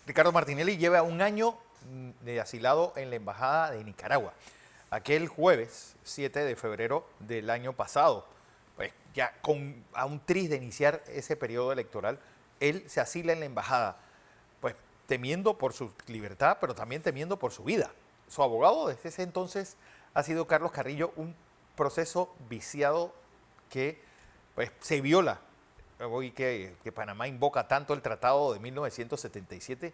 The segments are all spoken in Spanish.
Ricardo Martinelli lleva un año de asilado en la Embajada de Nicaragua. Aquel jueves 7 de febrero del año pasado, pues ya a un tris de iniciar ese periodo electoral, él se asila en la embajada, pues temiendo por su libertad, pero también temiendo por su vida. Su abogado desde ese entonces ha sido Carlos Carrillo, un proceso viciado que pues se viola. Hoy que Panamá invoca tanto el Tratado de 1977,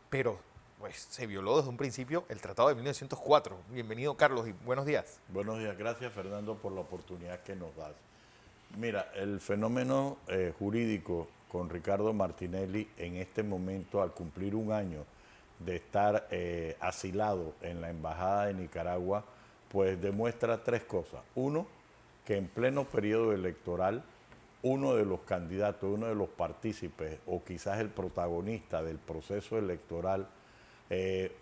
pero pues se violó desde un principio el Tratado de 1904. Bienvenido, Carlos, y buenos días. Buenos días, gracias Fernando por la oportunidad que nos das. Mira, el fenómeno jurídico con Ricardo Martinelli en este momento, al cumplir un año de estar asilado en la Embajada de Nicaragua, pues demuestra tres cosas. Uno, que en pleno periodo electoral, uno de los candidatos, uno de los partícipes o quizás el protagonista del proceso electoral eh,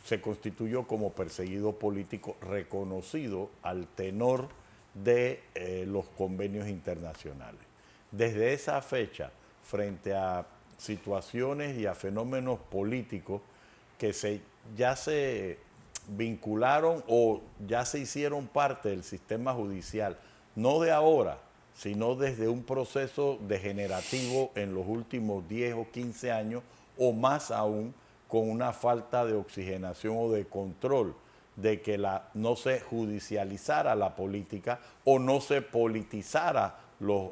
se constituyó como perseguido político reconocido al tenor de los convenios internacionales. Desde esa fecha, frente a situaciones y a fenómenos políticos que ya se vincularon o ya se hicieron parte del sistema judicial, no de ahora, sino desde un proceso degenerativo en los últimos 10 o 15 años, o más aún, con una falta de oxigenación o de control de que no se judicializara la política o no se politizara los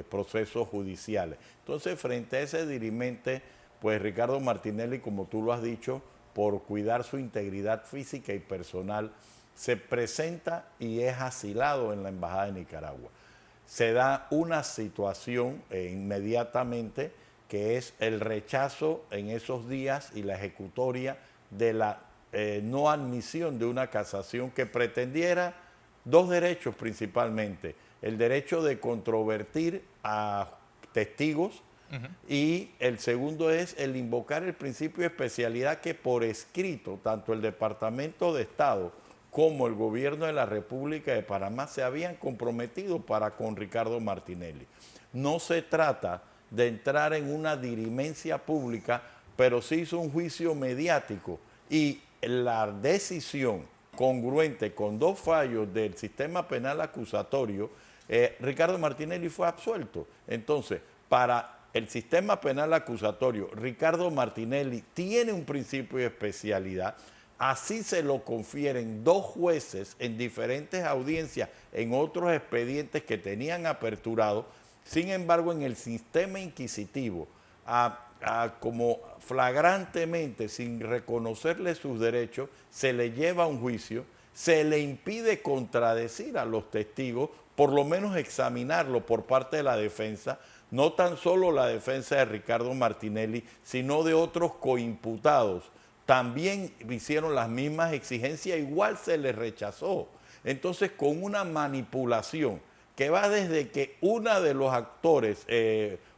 procesos judiciales. Entonces, frente a ese dirimente, pues Ricardo Martinelli, como tú lo has dicho, por cuidar su integridad física y personal, se presenta y es asilado en la Embajada de Nicaragua. Se da una situación inmediatamente que es el rechazo en esos días y la ejecutoria de la no admisión de una casación que pretendiera dos derechos principalmente: el derecho de controvertir a testigos y el segundo es el invocar el principio de especialidad que por escrito tanto el Departamento de Estado como el gobierno de la República de Panamá se habían comprometido para con Ricardo Martinelli. No se trata de entrar en una dirimencia pública, pero se hizo un juicio mediático y la decisión congruente con dos fallos del sistema penal acusatorio, Ricardo Martinelli fue absuelto. Entonces, para el sistema penal acusatorio, Ricardo Martinelli tiene un principio de especialidad. Así se lo confieren dos jueces en diferentes audiencias en otros expedientes que tenían aperturado. Sin embargo, en el sistema inquisitivo, como flagrantemente, sin reconocerle sus derechos, se le lleva a un juicio, se le impide contradecir a los testigos, por lo menos examinarlo por parte de la defensa, no tan solo la defensa de Ricardo Martinelli, sino de otros coimputados. También hicieron las mismas exigencias, igual se les rechazó. Entonces, con una manipulación que va desde que uno de los actores,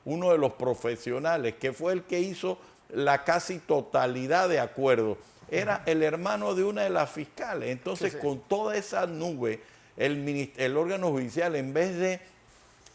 uno de los profesionales, que fue el que hizo la casi totalidad de acuerdos, era el hermano de una de las fiscales. Entonces, sí, sí, con toda esa nube, el órgano judicial, en vez de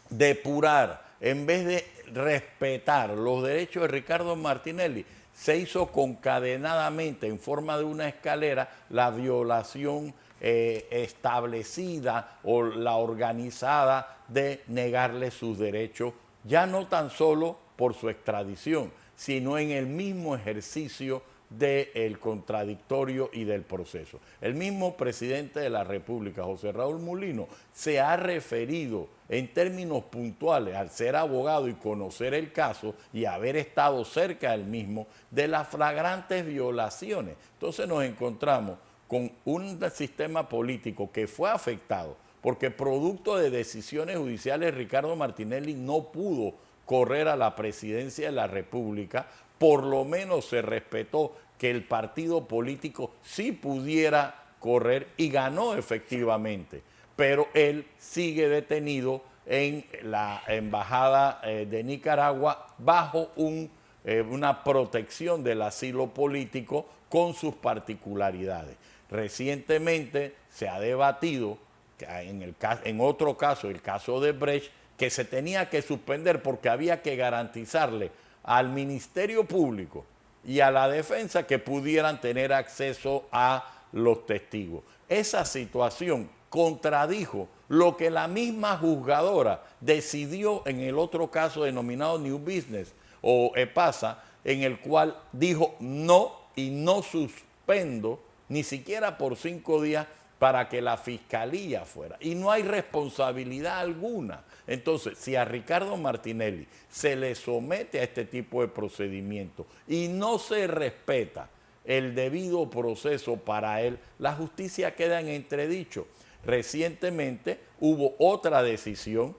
depurar, en vez de respetar los derechos de Ricardo Martinelli, se hizo concadenadamente, en forma de una escalera, la violación establecida o la organizada de negarle sus derechos, ya no tan solo por su extradición, sino en el mismo ejercicio del contradictorio y del proceso. El mismo presidente de la República, José Raúl Mulino, se ha referido en términos puntuales, al ser abogado y conocer el caso y haber estado cerca del mismo, de las flagrantes violaciones. Entonces nos encontramos con un sistema político que fue afectado porque producto de decisiones judiciales Ricardo Martinelli no pudo correr a la presidencia de la República. Por lo menos se respetó que el partido político sí pudiera correr y ganó efectivamente, pero él sigue detenido en la Embajada de Nicaragua bajo una protección del asilo político con sus particularidades. Recientemente se ha debatido en otro caso, el caso de Brecht, que se tenía que suspender porque había que garantizarle al Ministerio Público y a la defensa que pudieran tener acceso a los testigos. Esa situación contradijo lo que la misma juzgadora decidió en el otro caso denominado New Business o EPASA, en el cual dijo no y no suspendo ni siquiera por 5 días para que la fiscalía fuera. Y no hay responsabilidad alguna. Entonces, si a Ricardo Martinelli se le somete a este tipo de procedimiento y no se respeta el debido proceso para él, la justicia queda en entredicho. Recientemente hubo otra decisión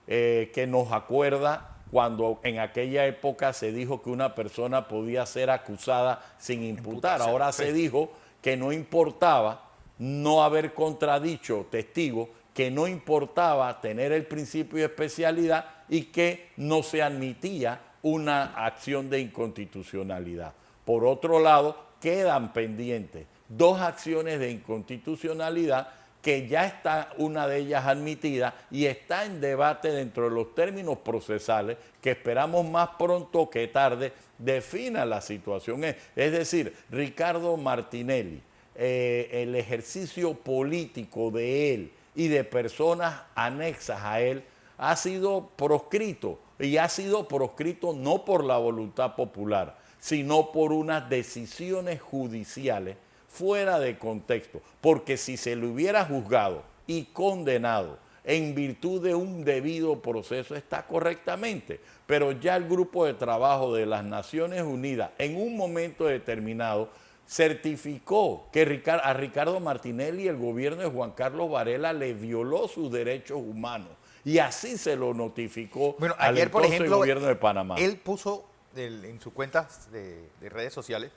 que nos acuerda cuando en aquella época se dijo que una persona podía ser acusada sin imputar. Ahora se dijo que no importaba no haber contradicho testigo, que no importaba tener el principio de especialidad y que no se admitía una acción de inconstitucionalidad. Por otro lado, quedan pendientes 2 acciones de inconstitucionalidad que ya está una de ellas admitida y está en debate dentro de los términos procesales que esperamos más pronto que tarde defina la situación. Es decir, Ricardo Martinelli, el ejercicio político de él y de personas anexas a él ha sido proscrito, y ha sido proscrito no por la voluntad popular, sino por unas decisiones judiciales fuera de contexto, porque si se le hubiera juzgado y condenado en virtud de un debido proceso está correctamente, pero ya el grupo de trabajo de las Naciones Unidas en un momento determinado certificó que a Ricardo Martinelli el gobierno de Juan Carlos Varela le violó sus derechos humanos y así se lo notificó al ayer, por ejemplo, gobierno de Panamá. Él puso en sus cuentas de redes sociales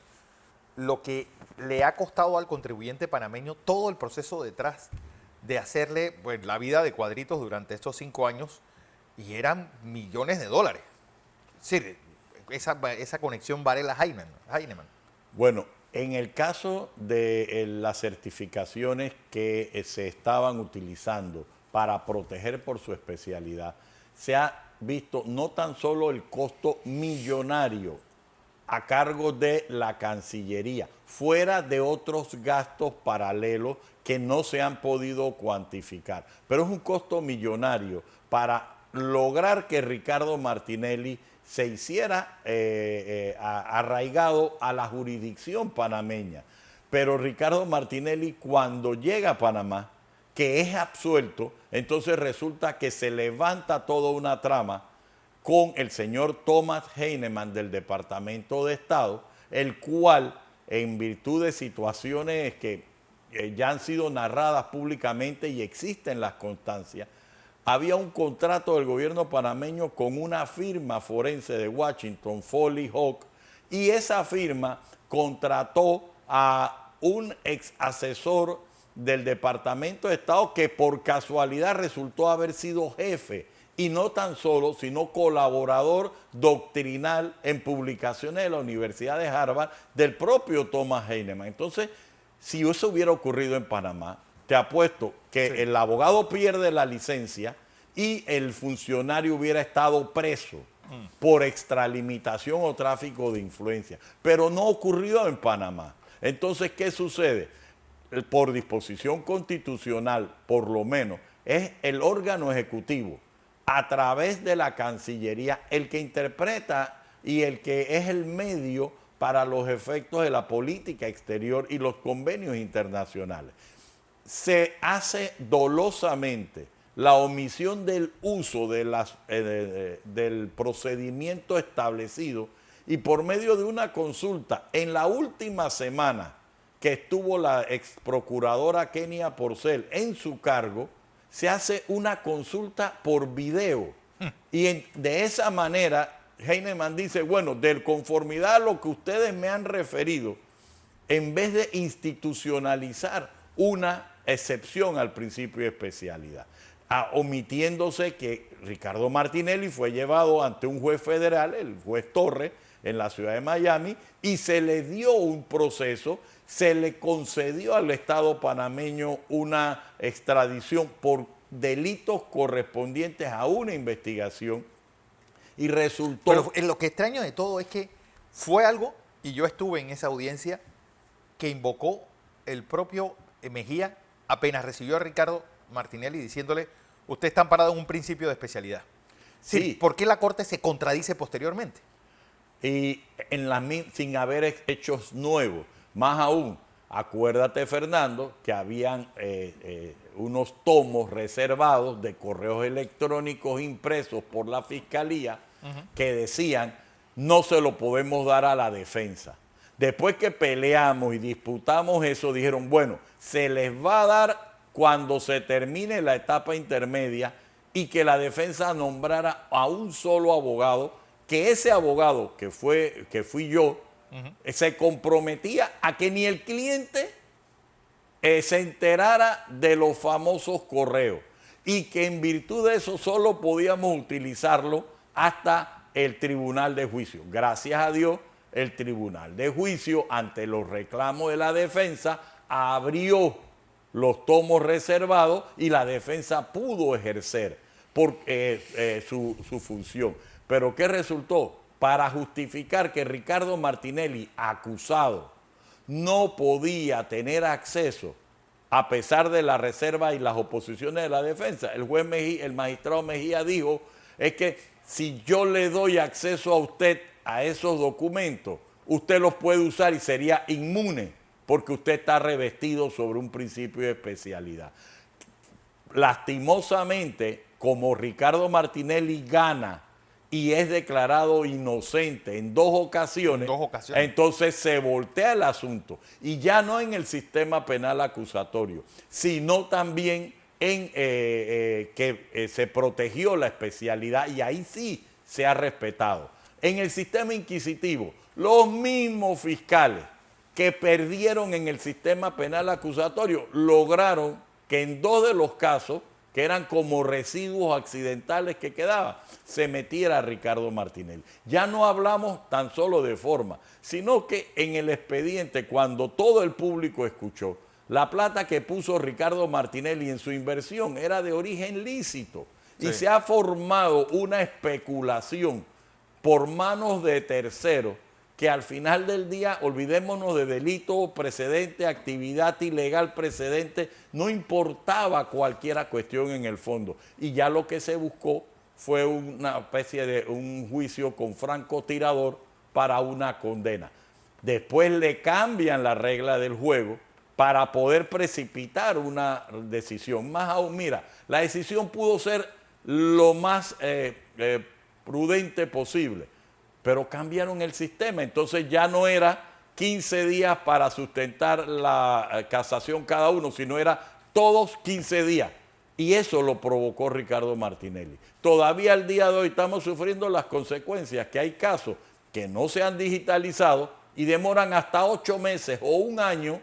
lo que le ha costado al contribuyente panameño todo el proceso detrás de hacerle pues, la vida de cuadritos durante estos 5 años y eran millones de dólares. Es decir, esa conexión Varela-Heinemann. Bueno, en el caso de las certificaciones que se estaban utilizando para proteger por su especialidad, se ha visto no tan solo el costo millonario a cargo de la Cancillería, fuera de otros gastos paralelos que no se han podido cuantificar. Pero es un costo millonario para lograr que Ricardo Martinelli se hiciera arraigado a la jurisdicción panameña. Pero Ricardo Martinelli, cuando llega a Panamá, que es absuelto, entonces resulta que se levanta toda una trama con el señor Thomas Heinemann del Departamento de Estado, el cual, en virtud de situaciones que ya han sido narradas públicamente y existen las constancias, había un contrato del gobierno panameño con una firma forense de Washington, Foley Hawk, y esa firma contrató a un ex asesor del Departamento de Estado que por casualidad resultó haber sido jefe, y no tan solo, sino colaborador doctrinal en publicaciones de la Universidad de Harvard del propio Thomas Heinemann. Entonces, si eso hubiera ocurrido en Panamá, te apuesto que el abogado pierde la licencia y el funcionario hubiera estado preso por extralimitación o tráfico de influencia. Pero no ocurrió en Panamá. Entonces, ¿qué sucede? Por disposición constitucional, por lo menos, es el órgano ejecutivo, a través de la Cancillería, el que interpreta y el que es el medio para los efectos de la política exterior y los convenios internacionales. Se hace dolosamente la omisión del uso del procedimiento establecido y por medio de una consulta en la última semana que estuvo la ex procuradora Kenia Porcel en su cargo, se hace una consulta por video. Y de esa manera, Heinemann dice, bueno, de conformidad a lo que ustedes me han referido, en vez de institucionalizar una excepción al principio de especialidad, omitiéndose que Ricardo Martinelli fue llevado ante un juez federal, el juez Torres, en la ciudad de Miami, y se le dio un proceso, se le concedió al Estado panameño una extradición por delitos correspondientes a una investigación y resultó... Pero lo que extraño de todo es que fue algo Y yo estuve en esa audiencia que invocó el propio Mejía apenas recibió a Ricardo Martinelli diciéndole, usted está amparado en un principio de especialidad. Sí. ¿Por qué la Corte se contradice posteriormente? Y sin haber hechos nuevos. Más aún, acuérdate, Fernando, que habían unos tomos reservados de correos electrónicos impresos por la Fiscalía que decían, no se lo podemos dar a la defensa. Después que peleamos y disputamos eso, dijeron, bueno, se les va a dar cuando se termine la etapa intermedia y que la defensa nombrara a un solo abogado, que ese abogado que fui yo, se comprometía a que ni el cliente se enterara de los famosos correos y que en virtud de eso solo podíamos utilizarlo hasta el tribunal de juicio. Gracias a Dios, el tribunal de juicio, ante los reclamos de la defensa, abrió los tomos reservados y la defensa pudo ejercer su función. Pero ¿qué resultó? Para justificar que Ricardo Martinelli, acusado, no podía tener acceso a pesar de la reserva y las oposiciones de la defensa, el magistrado Mejía dijo, es que si yo le doy acceso a usted a esos documentos, usted los puede usar y sería inmune porque usted está revestido sobre un principio de especialidad. Lastimosamente, como Ricardo Martinelli gana y es declarado inocente en dos ocasiones, entonces se voltea el asunto. Y ya no en el sistema penal acusatorio, sino también en que se protegió la especialidad y ahí sí se ha respetado. En el sistema inquisitivo, los mismos fiscales que perdieron en el sistema penal acusatorio lograron que en dos de los casos, que eran como residuos accidentales que quedaban, se metiera a Ricardo Martinelli. Ya no hablamos tan solo de forma, sino que en el expediente, cuando todo el público escuchó, la plata que puso Ricardo Martinelli en su inversión era de origen lícito. Sí. Y se ha formado una especulación por manos de terceros que al final del día, olvidémonos de delito precedente, actividad ilegal precedente, no importaba cualquier cuestión en el fondo. Y ya lo que se buscó fue una especie de un juicio con francotirador para una condena. Después le cambian la regla del juego para poder precipitar una decisión. Más aún, mira, la decisión pudo ser lo más prudente posible, pero cambiaron el sistema, entonces ya no era 15 días para sustentar la casación cada uno, sino era todos 15 días. Y eso lo provocó Ricardo Martinelli. Todavía al día de hoy estamos sufriendo las consecuencias, que hay casos que no se han digitalizado y demoran hasta 8 meses o un año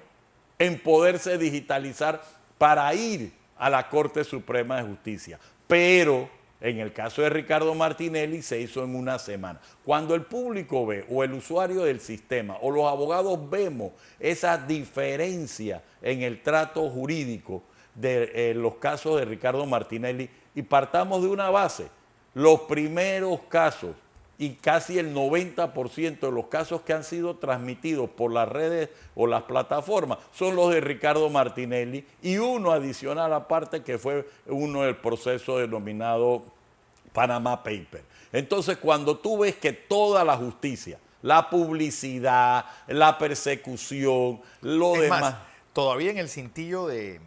en poderse digitalizar para ir a la Corte Suprema de Justicia. Pero en el caso de Ricardo Martinelli se hizo en una semana. Cuando el público ve, o el usuario del sistema, o los abogados vemos esa diferencia en el trato jurídico de los casos de Ricardo Martinelli, y partamos de una base, los primeros casos y casi el 90% de los casos que han sido transmitidos por las redes o las plataformas son los de Ricardo Martinelli y uno adicional aparte que fue uno del proceso denominado Panama Papers. Entonces, cuando tú ves que toda la justicia, la publicidad, la persecución, lo es demás... más, todavía en el cintillo de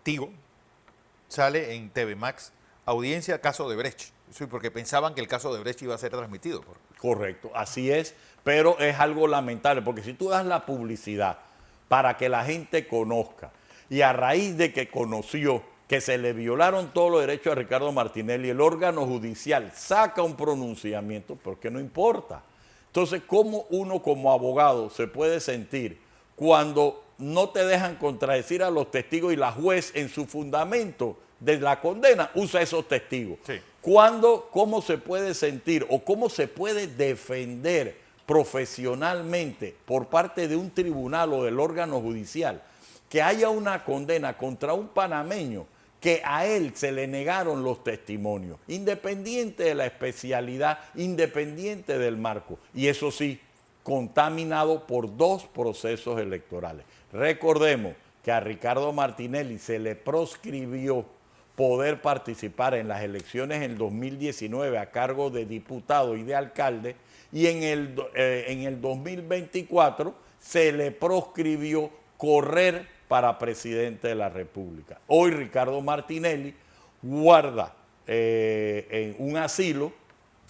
Tigo sale en TV Max, audiencia caso de Brecht. Sí, porque pensaban que el caso de Brecht iba a ser transmitido. Correcto, así es, pero es algo lamentable, porque si tú das la publicidad para que la gente conozca, y a raíz de que conoció que se le violaron todos los derechos a Ricardo Martinelli, el órgano judicial saca un pronunciamiento, porque no importa. Entonces, ¿cómo uno como abogado se puede sentir cuando no te dejan contradecir a los testigos y la juez en su fundamento de la condena usa esos testigos? Sí. ¿Cómo se puede sentir o cómo se puede defender profesionalmente por parte de un tribunal o del órgano judicial que haya una condena contra un panameño que a él se le negaron los testimonios, independiente de la especialidad, independiente del marco. Y eso sí, contaminado por 2 procesos electorales. Recordemos que a Ricardo Martinelli se le proscribió poder participar en las elecciones en 2019 a cargo de diputado y de alcalde, y en el 2024 se le proscribió correr para presidente de la República. Hoy Ricardo Martinelli guarda en un asilo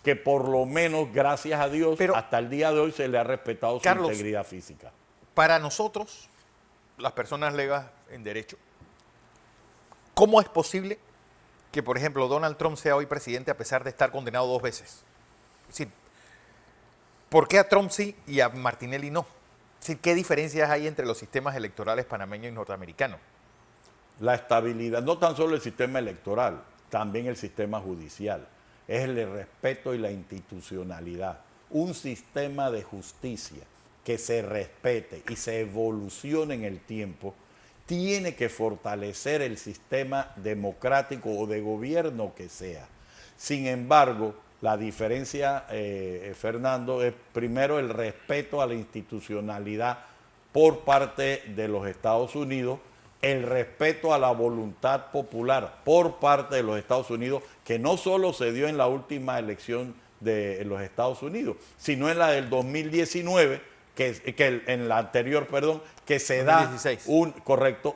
que por lo menos, gracias a Dios, Pero, hasta el día de hoy se le ha respetado Carlos, su integridad física. Para nosotros, las personas legas en derecho, ¿cómo es posible que, por ejemplo, Donald Trump sea hoy presidente a pesar de estar condenado 2 veces? Es decir, ¿por qué a Trump sí y a Martinelli no? Es decir, ¿qué diferencias hay entre los sistemas electorales panameño y norteamericano? La estabilidad, no tan solo el sistema electoral, también el sistema judicial, es el respeto y la institucionalidad. Un sistema de justicia que se respete y se evolucione en el tiempo tiene que fortalecer el sistema democrático o de gobierno que sea. Sin embargo, la diferencia, Fernando, es primero el respeto a la institucionalidad por parte de los Estados Unidos, el respeto a la voluntad popular por parte de los Estados Unidos, que no solo se dio en la última elección de los Estados Unidos, sino en la del 2019, en la anterior, perdón, que se 2016.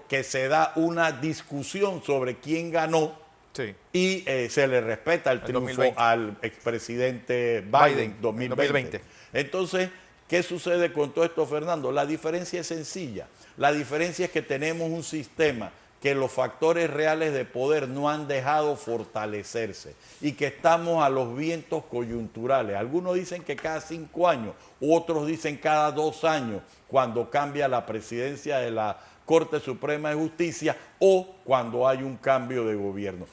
que se da una discusión sobre quién ganó. Sí. Y se le respeta el triunfo 2020. al expresidente Biden 2020. Entonces, ¿qué sucede con todo esto, Fernando? La diferencia es sencilla. La diferencia es que tenemos un sistema que los factores reales de poder no han dejado fortalecerse y que estamos a los vientos coyunturales. Algunos dicen que cada 5 años, otros dicen cada 2 años, cuando cambia la presidencia de la Corte Suprema de Justicia o cuando hay un cambio de gobierno.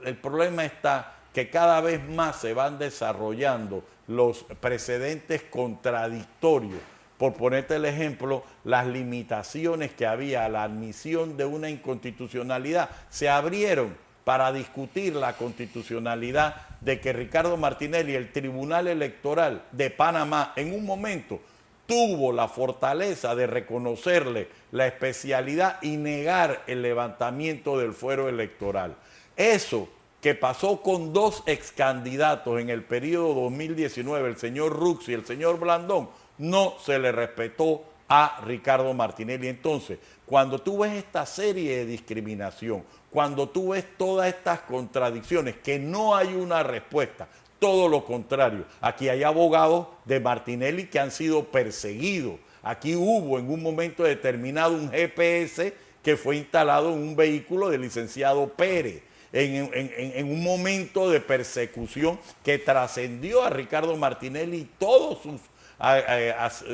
El problema está que cada vez más se van desarrollando los precedentes contradictorios. Por ponerte el ejemplo, las limitaciones que había a la admisión de una inconstitucionalidad se abrieron para discutir la constitucionalidad de que Ricardo Martinelli, el Tribunal Electoral de Panamá, en un momento tuvo la fortaleza de reconocerle la especialidad y negar el levantamiento del fuero electoral. Eso que pasó con 2 excandidatos en el periodo 2019, el señor Rux y el señor Blandón, no se le respetó a Ricardo Martinelli. Entonces, cuando tú ves esta serie de discriminación, cuando tú ves todas estas contradicciones, que no hay una respuesta, todo lo contrario, aquí hay abogados de Martinelli que han sido perseguidos. Aquí hubo en un momento determinado un GPS que fue instalado en un vehículo del licenciado Pérez, en un momento de persecución que trascendió a Ricardo Martinelli y todas sus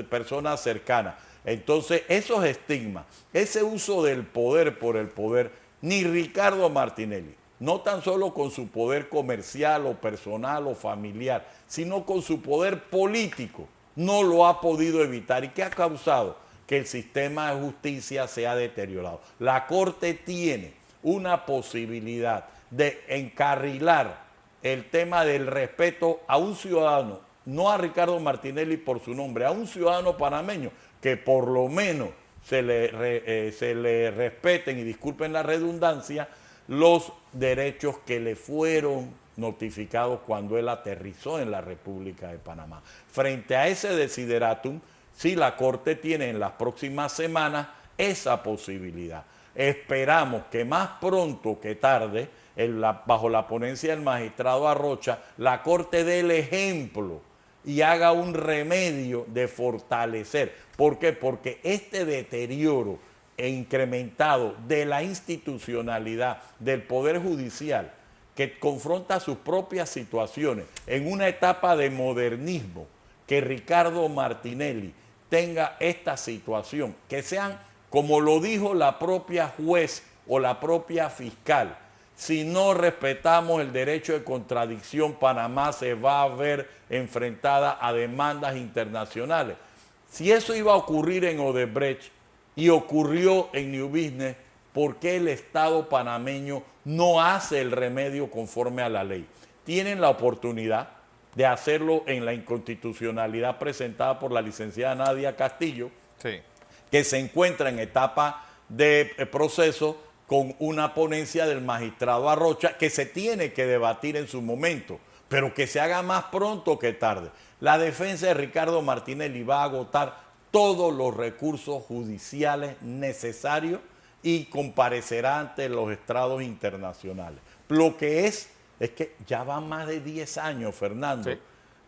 personas cercanas. Entonces, esos estigmas, ese uso del poder por el poder, ni Ricardo Martinelli, no tan solo con su poder comercial o personal o familiar, sino con su poder político, no lo ha podido evitar. ¿Y qué ha causado? Que el sistema de justicia se ha deteriorado. La Corte tiene una posibilidad de encarrilar el tema del respeto a un ciudadano, no a Ricardo Martinelli por su nombre, a un ciudadano panameño que por lo menos se le respeten, y disculpen la redundancia, los derechos que le fueron notificados cuando él aterrizó en la República de Panamá. Frente a ese desideratum, sí, la Corte tiene en las próximas semanas esa posibilidad. Esperamos que más pronto que tarde, bajo la ponencia del magistrado Arrocha, la Corte dé el ejemplo y haga un remedio de fortalecer. ¿Por qué? Porque este deterioro incrementado de la institucionalidad del Poder Judicial, que confronta sus propias situaciones en una etapa de modernismo, que Ricardo Martinelli tenga esta situación, que sean, como lo dijo la propia juez o la propia fiscal, si no respetamos el derecho de contradicción, Panamá se va a ver enfrentada a demandas internacionales. Si eso iba a ocurrir en Odebrecht y ocurrió en New Business, ¿por qué el Estado panameño no hace el remedio conforme a la ley? Tienen la oportunidad de hacerlo en la inconstitucionalidad presentada por la licenciada Nadia Castillo, Sí. que se encuentra en etapa de proceso con una ponencia del magistrado Arrocha que se tiene que debatir en su momento, pero que se haga más pronto que tarde. La defensa de Ricardo Martinelli va a agotar todos los recursos judiciales necesarios y comparecerá ante los estrados internacionales. Lo que es que ya van más de 10 años, Fernando, Sí.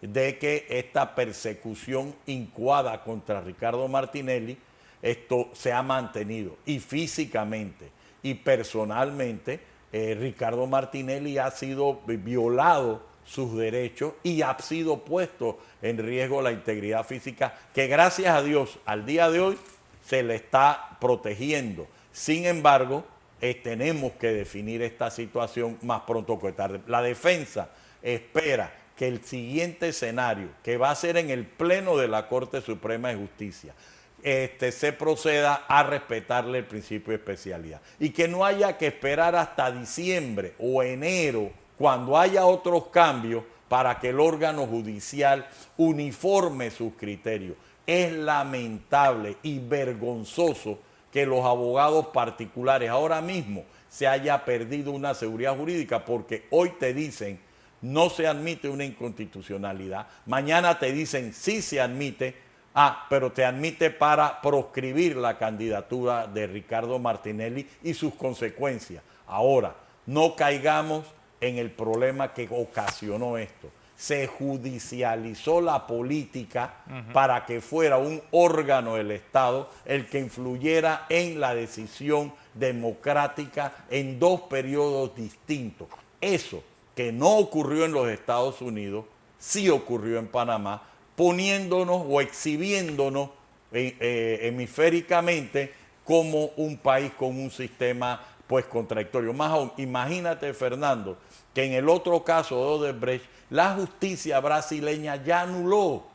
de que esta persecución incoada contra Ricardo Martinelli esto se ha mantenido, y físicamente y personalmente Ricardo Martinelli ha sido violado sus derechos y ha sido puesto en riesgo la integridad física, que gracias a Dios al día de hoy se le está protegiendo. Sin embargo, tenemos que definir esta situación más pronto que tarde. La defensa espera que el siguiente escenario, que va a ser en el Pleno de la Corte Suprema de Justicia, se proceda a respetarle el principio de especialidad y que no haya que esperar hasta diciembre o enero, cuando haya otros cambios, para que el órgano judicial uniforme sus criterios. Es lamentable y vergonzoso que los abogados particulares ahora mismo se haya perdido una seguridad jurídica, porque hoy te dicen no se admite una inconstitucionalidad, mañana te dicen sí se admite, pero te admite para proscribir la candidatura de Ricardo Martinelli y sus consecuencias. Ahora, no caigamos en el problema que ocasionó esto. Se judicializó la política para que fuera un órgano del Estado el que influyera en la decisión democrática en dos periodos distintos. Eso que no ocurrió en los Estados Unidos, sí ocurrió en Panamá, poniéndonos o exhibiéndonos hemisféricamente como un país con un sistema pues contradictorio. Más aún, imagínate, Fernando, que en el otro caso de Odebrecht, la justicia brasileña ya anuló.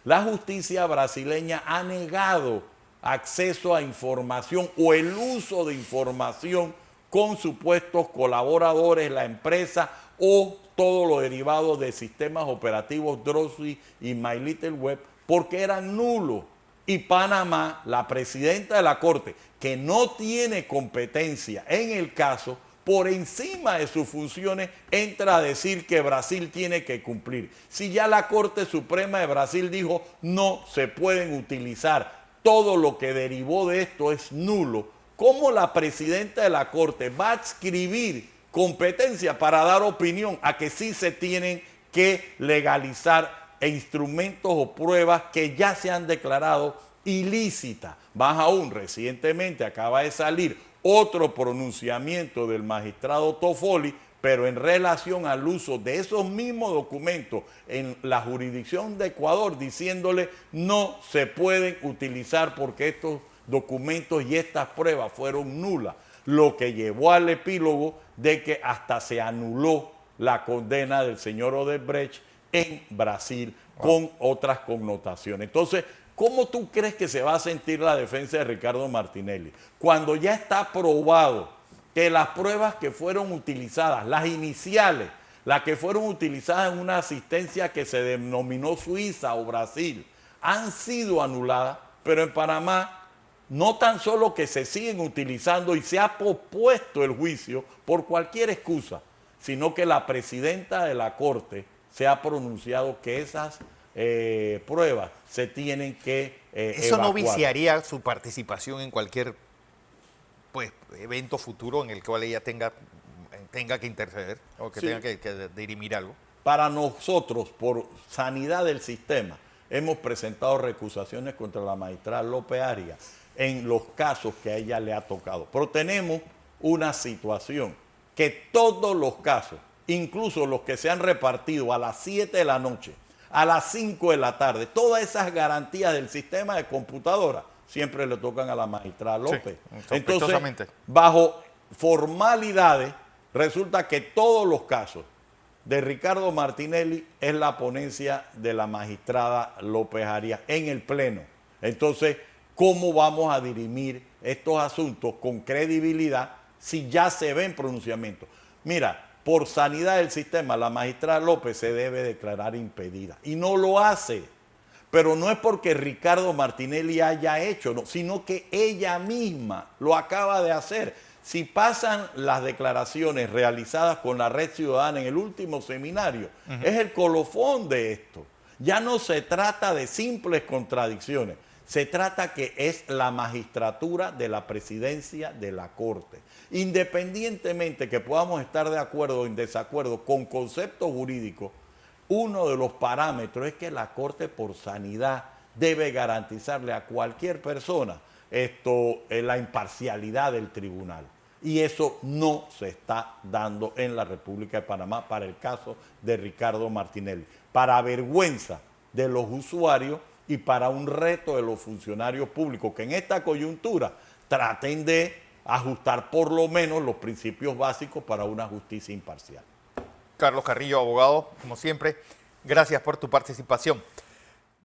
La justicia brasileña ha negado acceso a información o el uso de información con supuestos colaboradores, la empresa o todo lo derivado de sistemas operativos Drosy y My Little Web, porque eran nulos. Y Panamá, la presidenta de la Corte, que no tiene competencia en el caso, por encima de sus funciones, entra a decir que Brasil tiene que cumplir. Si ya la Corte Suprema de Brasil dijo no se pueden utilizar, todo lo que derivó de esto es nulo, ¿cómo la presidenta de la Corte va a adscribir competencia para dar opinión a que sí se tienen que legalizar instrumentos o pruebas que ya se han declarado ilícitas? Más aún, recientemente acaba de salir otro pronunciamiento del magistrado Toffoli, pero en relación al uso de esos mismos documentos en la jurisdicción de Ecuador, diciéndole no se pueden utilizar porque estos documentos y estas pruebas fueron nulas, lo que llevó al epílogo de que hasta se anuló la condena del señor Odebrecht en Brasil con otras connotaciones. Entonces, ¿cómo tú crees que se va a sentir la defensa de Ricardo Martinelli cuando ya está probado que las pruebas que fueron utilizadas, las iniciales, las que fueron utilizadas en una asistencia que se denominó Suiza o Brasil, han sido anuladas, pero en Panamá no tan solo que se siguen utilizando y se ha pospuesto el juicio por cualquier excusa, sino que la presidenta de la Corte se ha pronunciado que esas pruebas se tienen que ¿Eso no evacuar. viciaría su participación en cualquier pues evento futuro en el cual ella tenga que interceder o que Sí. tenga que dirimir algo? Para nosotros, por sanidad del sistema, hemos presentado recusaciones contra la magistrada López Arias en los casos que a ella le ha tocado. Pero tenemos una situación que todos los casos, incluso los que se han repartido a las 7 de la noche, a las 5 de la tarde, todas esas garantías del sistema de computadora siempre le tocan a la magistrada López. Sí, Entonces, sospechosamente. bajo formalidades, resulta que todos los casos de Ricardo Martinelli es la ponencia de la magistrada López Arias en el Pleno. Entonces, ¿Cómo vamos a dirimir estos asuntos con credibilidad si ya se ven pronunciamientos? Mira, por sanidad del sistema, la magistrada López se debe declarar impedida y no lo hace. Pero no es porque Ricardo Martinelli haya hecho, no, sino que ella misma lo acaba de hacer. Si pasan las declaraciones realizadas con la Red Ciudadana en el último seminario, es el colofón de esto. Ya no se trata de simples contradicciones, se trata que es la magistratura de la presidencia de la Corte. Independientemente que podamos estar de acuerdo o en desacuerdo con conceptos jurídicos, uno de los parámetros es que la Corte por sanidad debe garantizarle a cualquier persona la imparcialidad del tribunal. Y eso no se está dando en la República de Panamá para el caso de Ricardo Martinelli. Para vergüenza de los usuarios y para un reto de los funcionarios públicos que en esta coyuntura traten de ajustar por lo menos los principios básicos para una justicia imparcial. Carlos Carrillo, abogado, como siempre, gracias por tu participación.